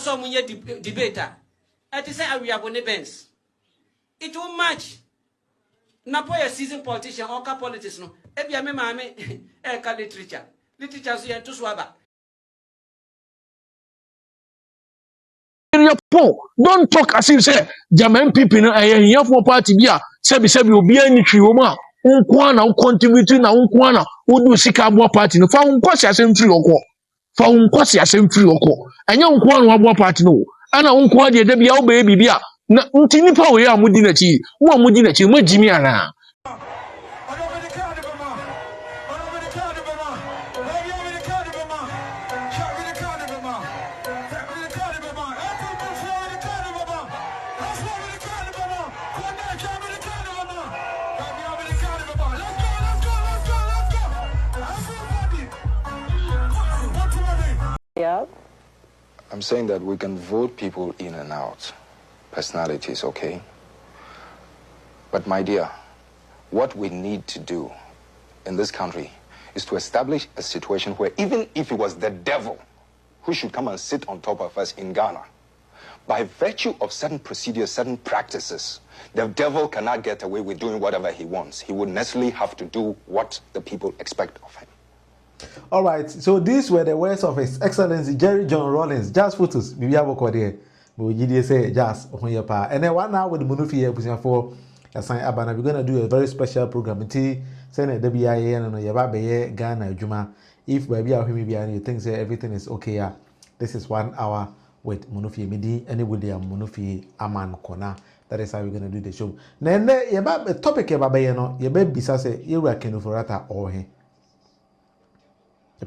some debater. I say we are going to bench. It won't match. Napoya seasoned politician or politics no. Ebi ame mame eka literature. Literature so yen to swaba. Don't talk as if say German people no here for party bia say obi ani twi wo ma unko na contribute na unko na wodu sika abo party no fa unko si asem free okọ fa unko si asem free okọ anya unko na abo party no ana unko de bia wo be bibia na ntini pa we amudi na chi wo amudi na chi mo jimi ana Yeah. I'm saying that we can vote people in and out, personalities, okay? But my dear, what we need to do in this country is to establish a situation where even if it was the devil who should come and sit on top of us in Ghana, by virtue of certain procedures, certain practices, the devil cannot get away with doing whatever he wants. He would necessarily have to do what the people expect of him. All right, so these were the words of His Excellency Jerry John Rawlings. Jazz photos, we have a there. We say jazz on your part. And then 1 hour with Munufie for assign Abana. We're gonna do a very special program. Send a WIA and Yababe Ghana Juma. If baby are him you think say everything is okay. Yeah. This is 1 hour with Munufie Midi and William Munufie Aman Kona. That is how we're gonna do the show. Then the topic Yababe no Yabe Bisa say you reckon for rata or he. The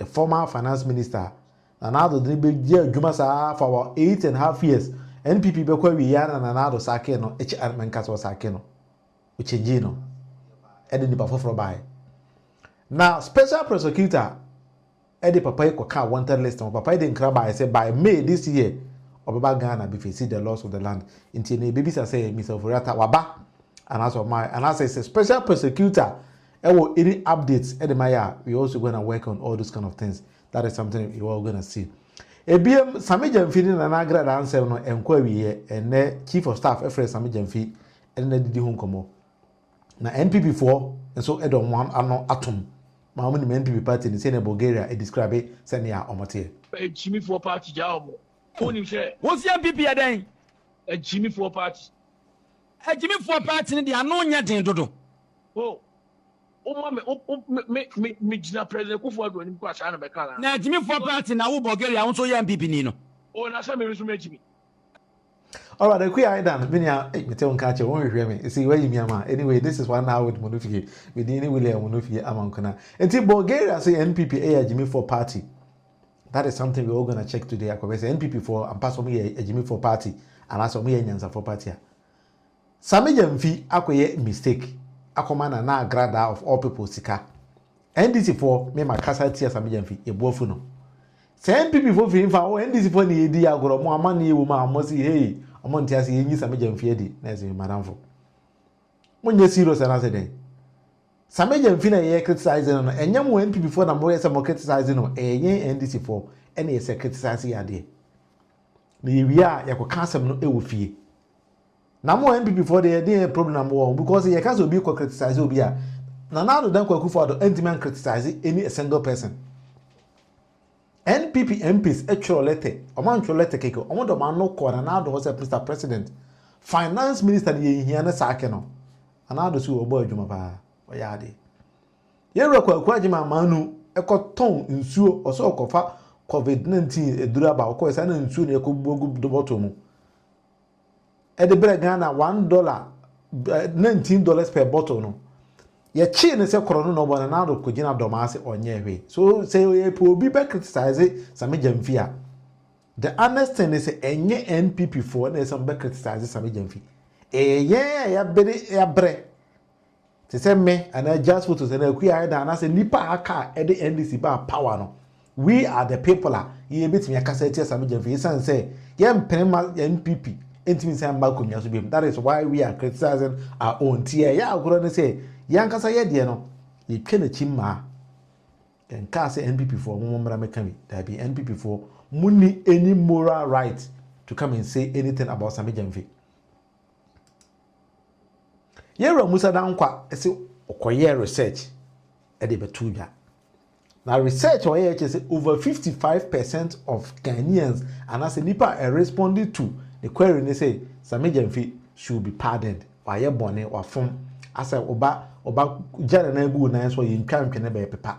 former finance minister, and now the Juma for about 8.5 years. NPP Beko we yan and another Sakeno, HR Mancaso Sakeno, which is Gino, Eddie Papa for by. Now, special prosecutor Eddie Papa Koka wanted list of Papa didn't crab by say by May this year, Obaba Ghana be facing the loss of the land. Until the babies are saying, Mr. Furata Waba, and as of my, and as I say, special prosecutor. Any updates, Edemaya, we're also going to work on all those kind of things. That is something you're all going to see. ABM Sammy Gyamfi and I grad answer no enquiry here, and the chief of staff, Efre Sammy Gyamfi, and then the home come. Now NPP4, and so Edom one are not atom. My own NPP party in the Bulgaria, it describe it, send ya or Mate. a Jimmy for party job. What's your PP then? A Jimmy for party. A Jimmy for party in the Anonia Dodo. Oh. Me Gina President Kufuor ni kwa chana bekala. Na Jimmy for party na wo Bulgaria won so ya MPP ni no. Oh na say me resume Jimmy. All right, the queer I done. Minya, me tell catch you won't hear me. See where you mean, anyway, this is 1 hour with Munufie. We didn't William Munufie Amankona. Until Bulgaria say NPP a Jimmy for party. That is something we're all gonna check today. I say NPP for and pass on me a Jimmy for party and ask me a Nyansa for party. Sammy Gyamfi akoye mistake. Akomana na grada of all people sika. NDC for me makasa tia Sammy Gyamfi e bofu no. Say NPP for fi fa o NDC for ni edi agoro mo amane e wo ma mo si hey omo ntia se yenyi Sammy Gyamfi edi na se madam for. Monye serious na say den. Sammy Gyamfi na ye criticize no enyam wo NPP for na mo ye se mo criticize no yen NDC for ene ye se criticize ya de. Na ye wi a yakoka asem no e wo fie. Na mo NPP for the problem number 1 because you can't be criticize obi a na now don kwaku for the anti-man criticize any single person. NPP MPs actual letter o man actual letter keke o mo do man no ko na now do was Mr. President finance minister ye hia na saake no ana do su obo adwuma pa o ya de ye ro kwaku agima manu ekoton nsuo o so okofa COVID-19 edura ba o ko esa na nsuo na ekobugu do bottom mu the bread Ghana $1, $19 per bottle no. Ye chi ne se koro no bona na do kogina domase onye hwe. So say ye po bi be criticize Sammy Gyamfi a. The honest thing is enye NPP for na some be criticize Sammy Gyamfi. Ya bere ya bre. Te say me and I just put to say na ku ya da na say nipa aka e the NDC ba power no. We are the people a ye betimi akasa tie Sammy Gyamfi san say ye mpema NPP that is why we are criticizing our own tier. Yeah, I'm going to say, Yankasa Yediano, you can't chimma and cast NPP for Mumra Mekami. There be NPP for Muni any moral right to come and say anything about Sammy Gyamfi. Yero Musa Dankwa say okoye research e dey betuja. Now research or say over 55% of Ghanaians and as a nipa responded to the query they say Sammy Gyamfi should be pardoned. Why bone or from as a oba jana na gu na so yin twa ntwene be pepa.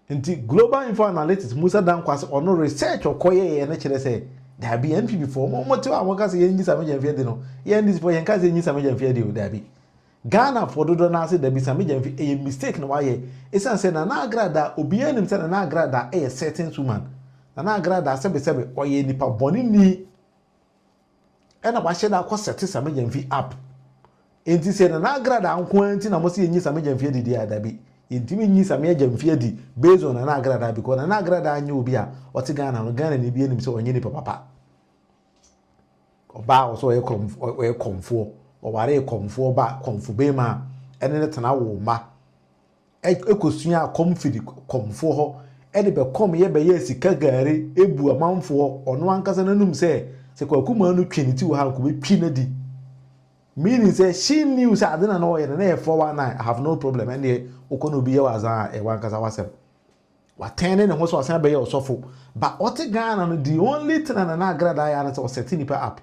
Nti Global Info Analytics Musa Dankwa say ono research okoye ye na kire say there be MP before mo to amoka say yin Sammy Gyamfi de no yin this for yin ka say yin Sammy Gyamfi de o there be Ghana for dodo na say there be Sammy Gyamfi a mistake no why esan say na agrada obi anim say na agrada a certain woman na agrada sebe oye nipa boni ni e na wa hye da ko set Sammy Gyamfi up enti say na agrada anko anti na mo say yin Sammy Gyamfi de dia da bi intimi yin Sammy Gyamfi de based on na agrada because na agrada anya obi a oti Ghana no Ghana ni bi anim say onye nipa papa oba o so e komfo o ware komfo ba komfo be ma ene ne tena wo ma ekosua komfidi komfo ho ene be kom ye be ye sika gari ebu amanfo ono ankasa nanum se kwakuma no twiniti wo ha ko be twi na di meaning say she knew say adena no ye na 419 I have no problem ene okono bi ye wazan e wankasa wasem watene ne ho so asan be ye osofo but ote Ghana no the only thing na agrada ya na say setting pa up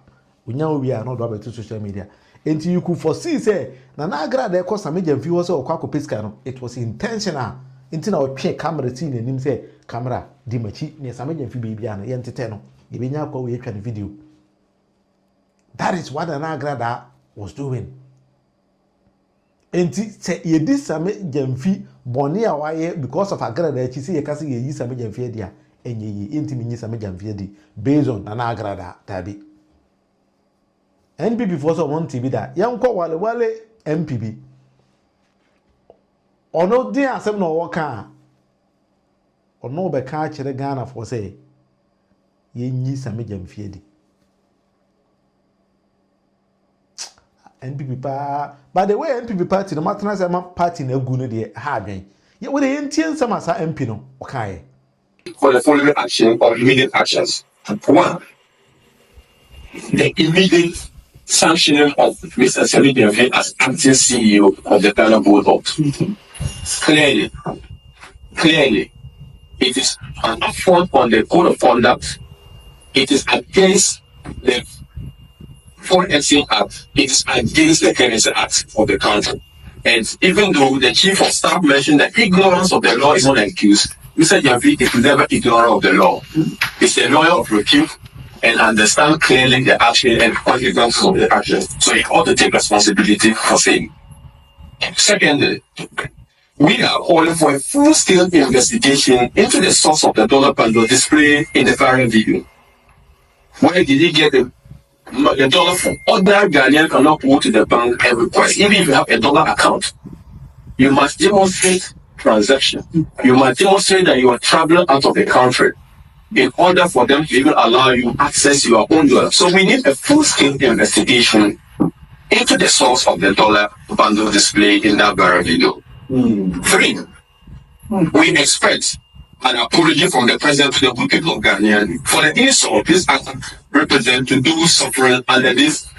unya obi a no do about social media. And you could foresee say na agrada e ko Sammy Gyamfi wo say okwa pesca no it was intentional inti na otwe camera tin anim say camera di machi ne Sammy Gyamfi baby ana ye ntete no ye benya kwa we twa the video. That is what na agrada was doing. Enti say ye di Sammy Gyamfi boni a waye because of agrada e chi say ye ka say ye yi Sammy Gyamfi dia enye yi enti minyi Sammy Gyamfi di based on na agrada tabi NPP for some on TV that young call wale MPP. Or no dear asem no waka. Or no be catch the Ghana for say ye nyi Sammy Gyamfi di. NPP pa by the way NPP party no matter say party na gu no de ha adwen. Ye we dey ntien sam asa MP no okaye. For the following action or immediate actions. One, the immediate sanctioning of Mr. Sammy Gyamfi as acting CEO of the Ghana Board of Clearly, it is an affront on the code of conduct. It is against the Foreign Exchange Act. It is against the Currency Act of the country. And even though the Chief of Staff mentioned that ignorance of the law is not an excuse, Mr. Gyamfi is never ignorant of the law. He's a lawyer of repute and understand clearly the action and consequences of the action. So he ought to take responsibility for saying. Secondly, we are calling for a full-scale investigation into the source of the dollar bundle displayed in the viral video. Where did he get the dollar from? Ordinary Ghanaian cannot go to the bank and request, even if you have a dollar account. You must demonstrate transaction. You must demonstrate that you are traveling out of the country in order for them to even allow you access your own dollar. So we need a full-scale investigation into the source of the dollar bundle displayed in that viral video. 3, we expect an apology from the president to the good people of Ghana for the insult this act represents to those suffering under this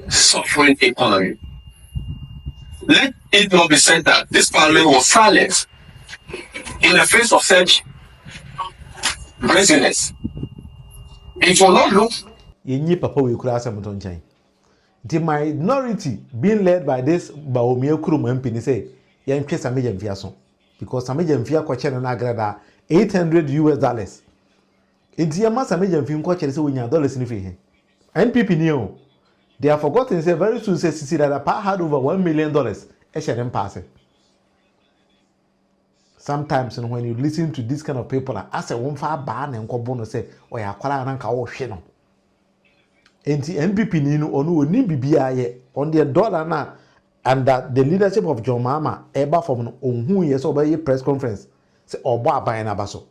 suffering economy. Let it not be said that this parliament was silent in the face of such craziness. It will not look. Yenyi papa we kura asem to nchen. The minority being led by this Baomie Kurum MP ni say yen twe Sammy Gyamfi aso because Sammy Gyamfi akwache na agrada $800. Enti yama Sammy Gyamfi nkwache say wonya dollars ni fi he. NPP ni o. They have forgotten say very soon say Sisi that pa had over $1 million e share them pass. Sometimes when you listen to this kind of people as a one far ban and kobo no say o ya kwala na nka wo hwe no. Enti NPP ni no onu oni bibia ye on the dollar na under the leadership of John Mahama eba from no ohun ye so be press conference say obo aban na baso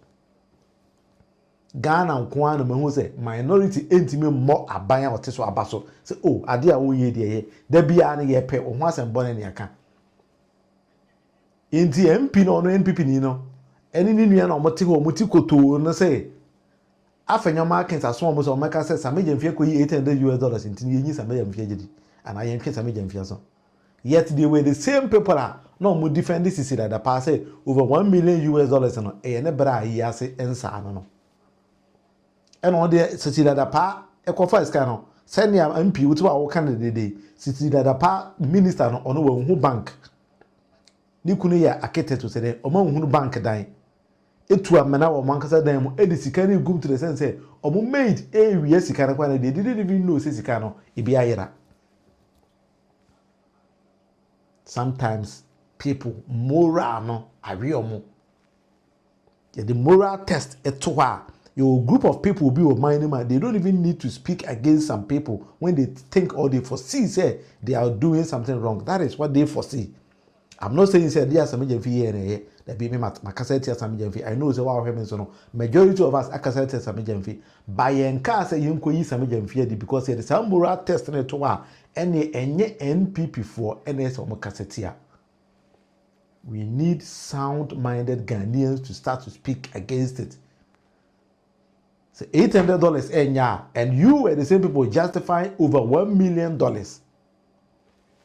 Ghana nko na mahu say minority entime mo aban a oteso abaso say oh ade a wo ye de ye da bia na ye pe ohun asem bone ne aka enti MP no no NPP ni no eni ni nua na omote ho omote koto no say afenya markets aso mo so meka say Sammy Gyamfi koyi $800 ntin yenyi Sammy Gyamfi agidi and I yentwe Sammy Gyamfi aso yet they were the same people no mo defend this is that the pass over $1 million no e ne bra yi ase ensa no eno de sisi that pa e ko first kan no send ya MP wutu a wo kan de sisi that pa minister no ono wa hu bank ni kunu ya architect so de o ma hu bank dan etu amena wo mankasa dan mu edi sika ni gum to the sense o mo made area sika na kwa na they didn't even know say sika no e bi ayira. Sometimes people moral no awe omo the moral test eto your group of people will be of mind they don't even need to speak against some people when they think or they foresee say they are doing something wrong. That is what they foresee. I'm not saying say there are some Gyamfi here that be me makasete Sammy Gyamfi. I know say what happens so no majority of us akasete Sammy Gyamfi by enka say yenko yi Sammy Gyamfi because there is some moral test na to any enye NPP for NS or makasete. We need sound-minded Ghanaians to start to speak against it. So $800 enya, and you were the same people justifying over $1 million.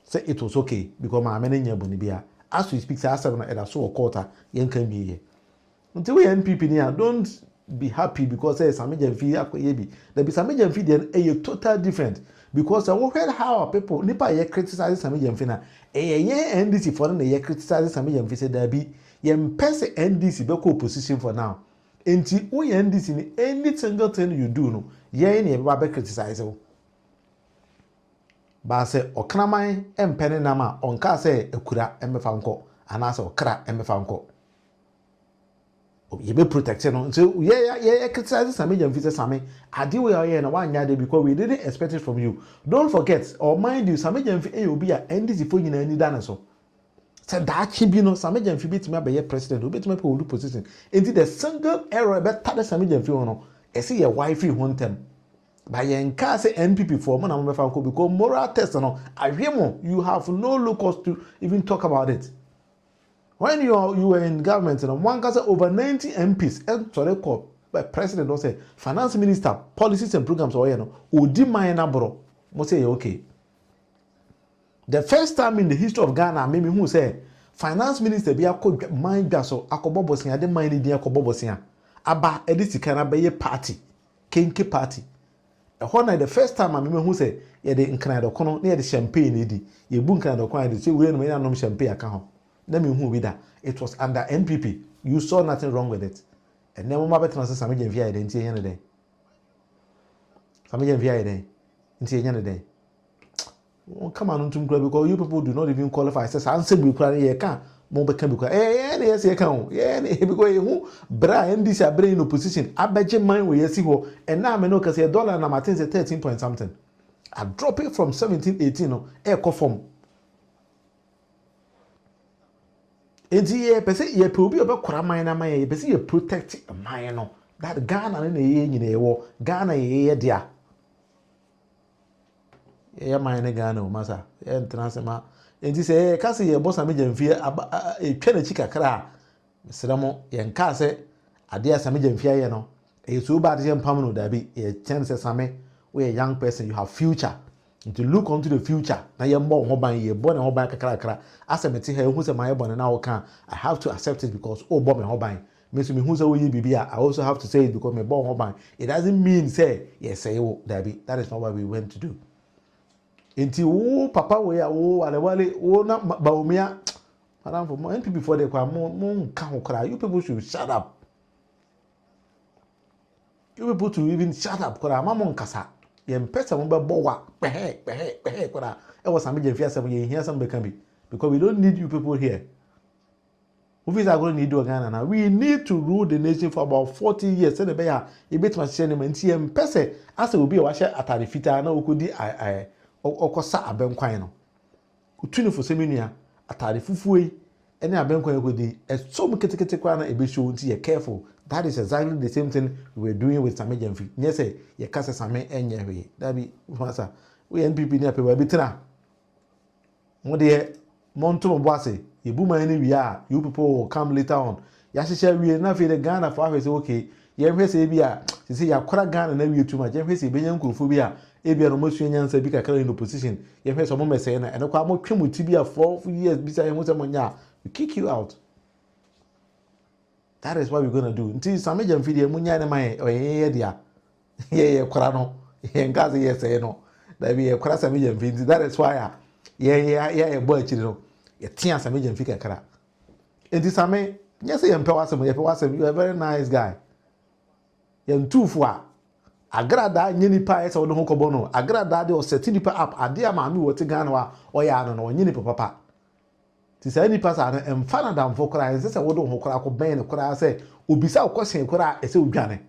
Say it was okay because my many bonibia. As we speak, say as I saw a quarter, yen can be here. Until we NPP here, don't be happy because say Sammy Gyamfi akoyebi. There be Sammy Gyamfi then a total different because I heard how people nipa ye criticize Sammy Gyamfi na NDC for na ye criticize Sammy Gyamfi say there be ye mpese NDC be ko opposition for now. Enti wo ye NDC ni any single thing you do no ye na be criticize wo. Ba say okraman empene nama onka say ekura emfa nko ana say okra emfa nko. You be protected no so yeah criticize Sammy Gyamfi say Sammy ade we are na wanya dey because we didn't expect it from you. Don't forget or mind you Sammy Gyamfi obi a NDC for nyina ni da na so say that chi bi no Sammy Gyamfi bitime be president obetime pe olu position enti the single error be tade Sammy Gyamfi no e say your wife ho ntem by yenka say NPP for mo na mo be fa ko because moral test no ahwemo you have no locus to even talk about it. When you were in government, one can say over 90 MPs, and sorry, call by president or say finance minister, policies and programs or udi minor bro, must say okay. The first time in the history of Ghana, maybe who say finance minister be a called mind gaso, akobobosia, the mind idea akobobosia, aba edisi kana be party, kenke party. A one the first time I remember who say yeah the inclined kono near the champagne idi, ye boon kind of quiet, say we no champagne account. Let me who with that. It was under NPP. You saw nothing wrong with it. And then mama better say Sammy Gyamfi ide nti enya day. Sammy Gyamfi ide nti enya day. Come on untum kura because you people do not even qualify. Say answer bi kura ye kan mo be kan bi kura. Yes ye kan. Because who bra NDC abra in opposition. Abeje man we yesi ho. And now me no ka say dollar na matin say 13 point something. I drop it from 17 18 no e ko form. Enti ye pese ye pe obi obekora man na man ye pese ye protect man no that Ghana na ye nyina ye wo Ghana ye dia ye man na Ghana o masa ye ntrasema enti se ka se ye boss Sammy Gyamfi e twa na chika kra mesramo ye nka se ade Sammy Gyamfi ye no e so ba de mpam no da bi ye chen se Sammy we a young person you have future. And to look onto the future, now you're more hoban, you're born and hoban kakra. As I met her, who's a my born and now can I have to accept it because oh bomb and hoban. Miss me who's a way be I also have to say it because my born hoban. It doesn't mean say yes, say oh Debbie. That is not what we went to do. Until papa we are alewale not baumia. Madam for more NPP before they come more can't cry. You people should shut up. You people to even shut up, cry mamon kasa. Yem pesa mo be bowa pehe kwara e was Sammy Gyamfi asem ye hia some be can be because we don't need you people here. We are going to need Ghana now. We need to rule the nation for about 40 years. Say the bear e bit ma share nem nti yem pesa asa obi e wa hye atare fita na okodi okosa abenkwan no. Utuni fo seminua atare fufuo ene abenkwan okodi e so mu ketekete kwa na e be show nti ye careful. That is exactly the same thing we were doing with Sammy Gyamfi. Yes, you can't say Sammy enye we. That be masa. We NPP ni ape we bitna. Mo de monto mo boase. You boom any we are. You people will come later on. Ya hye we na fe the Ghana for say okay. yɛhwɛ sɛ bi a sisi yakora Ghana na wie too much yɛhwɛ sɛ benya nkurofo bi a ebi no mosua nyansa bi kakra in opposition yɛhwɛ sɛ mo mɛsɛe na ɛno kwa mo twe mo ti bi a 4 years bi sɛ yɛho sɛ mo nya we kick you out. That is what we're going to do. Until Sammy Gyamfi dey munya na mai oyeye dia. Ye kwara no. Ye nka say yes no. That be kwara Sammy Gyamfi. That is why ye boy chiri no. Ye tia Sammy Gyamfi kakra. Enti Sammy, yes ye mpe wasem, ye pe wasem, you are a very nice guy. Ye ntufo a agrada nye nipa ese wo ho kɔbɔ no. Agrada de o set nipa up. Ade ama mi wo te Ghana wa oya no no nye nipa papa. Ti say nipa sa na emfa na damfo kora ese se wo do ho kora ko ben ne kora se obisa kwesen kora ese odwane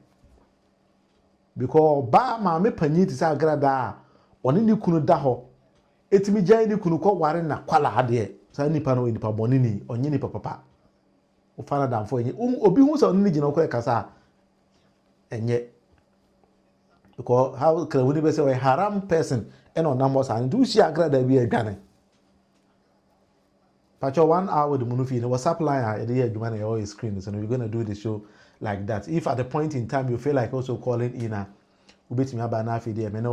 because ba ma me panyi ti say agrada oni ni kunu da ho etimi gyan ni kunu ko ware na kwala ade sa nipa no nipa boni ni onye nipa papa o fa na damfo enye obi hu so oni gina kora kasa enye because how can we be say a haram person and on numbers and do she agrada bi adwane. Pacho 1 hour with the Munufie, the WhatsApp line, you always screen, so we're going to do the show like that. If at the point in time you feel like also calling in, we'll be to me about